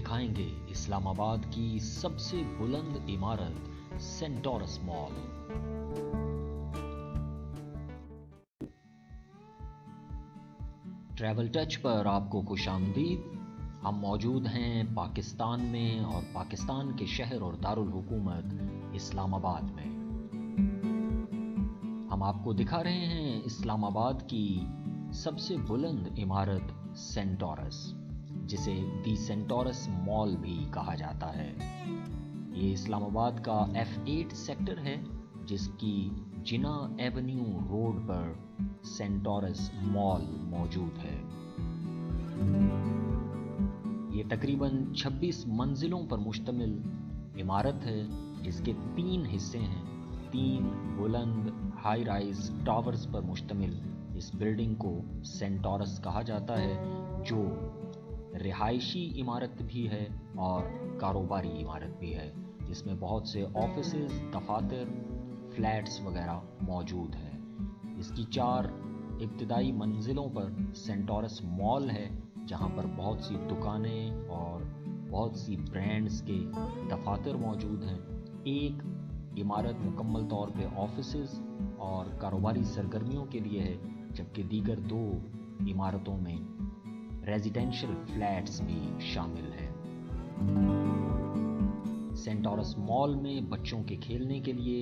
دکھائیں گے اسلام آباد کی سب سے بلند عمارت سینٹورس مال۔ ٹریول ٹچ پر آپ کو خوش آمدید۔ ہم موجود ہیں پاکستان میں اور پاکستان کے شہر اور دارالحکومت اسلام آباد میں۔ ہم آپ کو دکھا رہے ہیں اسلام آباد کی سب سے بلند عمارت سینٹورس، جسے دی سینٹورس مال بھی کہا جاتا ہے۔ یہ اسلام آباد کا F8 سیکٹر ہے، جس کی جنا ایونیو روڈ پر سینٹورس مال موجود ہے۔ یہ تقریباً 26 منزلوں پر مشتمل عمارت ہے، جس کے 3 حصے ہیں۔ 3 بلند ہائی رائز ٹاورز پر مشتمل اس بلڈنگ کو سینٹورس کہا جاتا ہے، جو رہائشی عمارت بھی ہے اور کاروباری عمارت بھی ہے، جس میں بہت سے آفیسز، دفاتر، فلیٹس وغیرہ موجود ہیں۔ اس کی 4 ابتدائی منزلوں پر سینٹورس مال ہے، جہاں پر بہت سی دکانیں اور بہت سی برانڈز کے دفاتر موجود ہیں۔ ایک عمارت مکمل طور پہ آفیسز اور کاروباری سرگرمیوں کے لیے ہے، جبکہ دیگر 2 عمارتوں میں ریزیڈینشل فلیٹس بھی شامل ہیں۔ سینٹورس مال میں بچوں کے کھیلنے کے لیے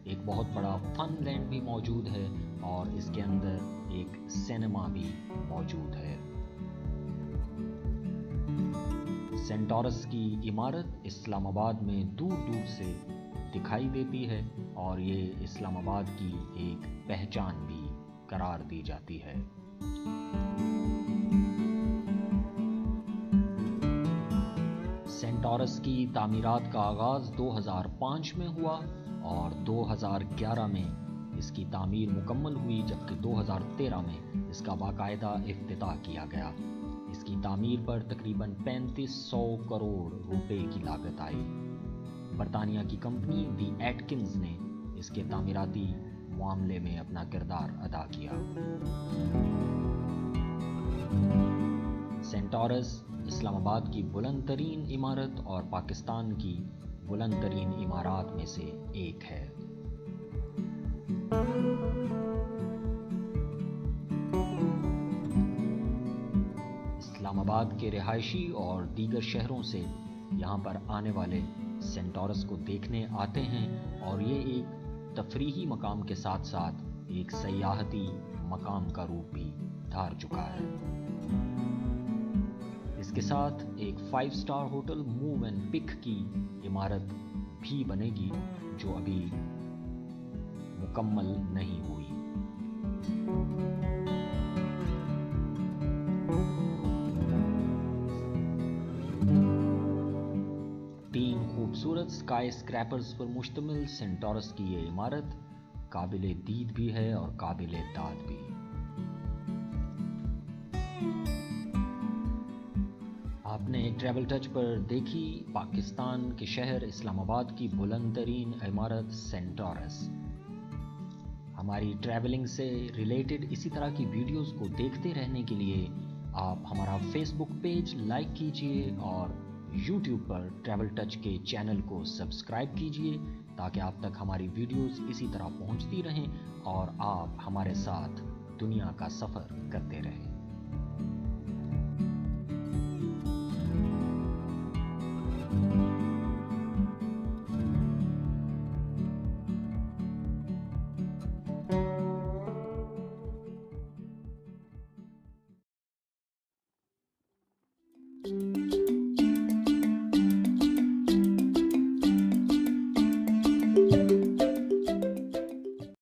ایک بہت بڑا فن لینڈ بھی موجود ہے اور اس کے اندر ایک سینما بھی موجود ہے۔ سینٹورس کی عمارت اسلام آباد میں دور دور سے دکھائی دیتی ہے اور یہ اسلام آباد کی ایک پہچان بھی قرار دی جاتی ہے۔ سینٹورس کی تعمیرات کا آغاز 2005 میں ہوا اور 2011 میں اس کی تعمیر مکمل ہوئی، جبکہ 2013 میں اس کا باقاعدہ افتتاح کیا گیا۔ اس کی تعمیر پر تقریباً 3500 کروڑ روپے کی لاگت آئی۔ برطانیہ کی کمپنی دی ایٹکنز نے اس کے تعمیراتی معاملے میں اپنا کردار ادا کیا۔ سینٹورس اسلام آباد کی بلند ترین عمارت اور پاکستان کی بلند ترین عمارات میں سے ایک ہے۔ اسلام آباد کے رہائشی اور دیگر شہروں سے یہاں پر آنے والے سینٹورس کو دیکھنے آتے ہیں اور یہ ایک تفریحی مقام کے ساتھ ساتھ ایک سیاحتی مقام کا روپ بھی دھار چکا ہے۔ اس کے ساتھ ایک 5 star hotel move and pick کی عمارت بھی بنے گی، جو ابھی مکمل نہیں ہوئی۔ خوبصورت اسکائی اسکریپرز پر مشتمل سینٹورس کی یہ عمارت قابل دید بھی ہے اور قابل داد بھی۔ آپ نے ٹریول ٹچ پر دیکھی پاکستان کے شہر اسلام آباد کی بلند ترین عمارت سینٹورس۔ ہماری ٹریولنگ سے ریلیٹڈ اسی طرح کی ویڈیوز کو دیکھتے رہنے کے لیے آپ ہمارا فیس بک پیج لائک کیجئے اور یوٹیوب پر ٹریول ٹچ کے چینل کو سبسکرائب کیجئے، تاکہ آپ تک ہماری ویڈیوز اسی طرح پہنچتی رہیں اور آپ ہمارے ساتھ دنیا کا سفر کرتے رہیں۔